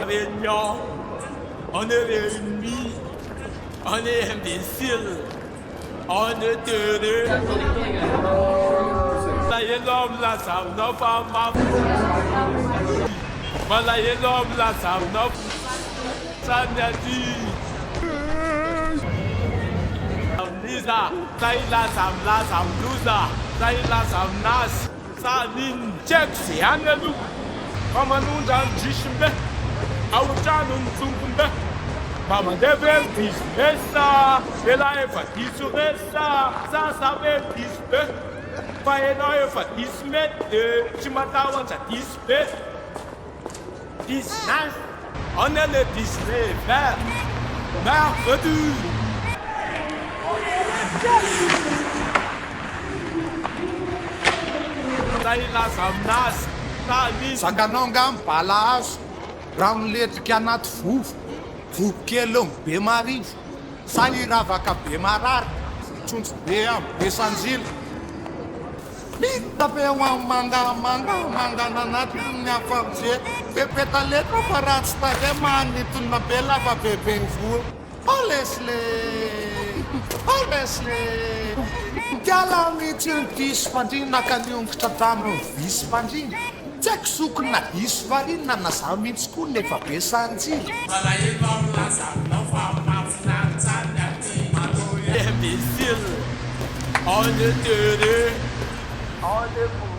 Réunion, on est réunis, on est imbéciles, on est heureux. Ça y est, l'homme, la femme, nos femmes, voilà, y est l'homme, la femme, nos ça n'a dit. Lisa, ça y est, la femme, Lusa, ça y est, la femme, Nas, ça nin, check, c'est un loup. Comme nous, dans le Jishimbe. Autanum Zumbe, Mama Devil Dismessa, Ela Eva Disuressa, Sasabe Dispe, Paena Eva Dismet, Chimatawa Dispe, Disnas, on est le Disney, merveilleux. Saïla Samnas, Saïla Sanganonga Palas. Raha miletrika anaty vovo kely eo be marivo sa iravaka be marary tsonjo be be sanjila lita be mangamanga nanaty ny afamje pepetaletra fa ratsy take manitona be lava bebe ny voa olesle tiala mihitsy ny diso fandrina ka niongotra taminy visy fandrina tsy haiko sokony na diso varinina na za mihitsy koa nefa be sanjila imbécile, on est heureux, on est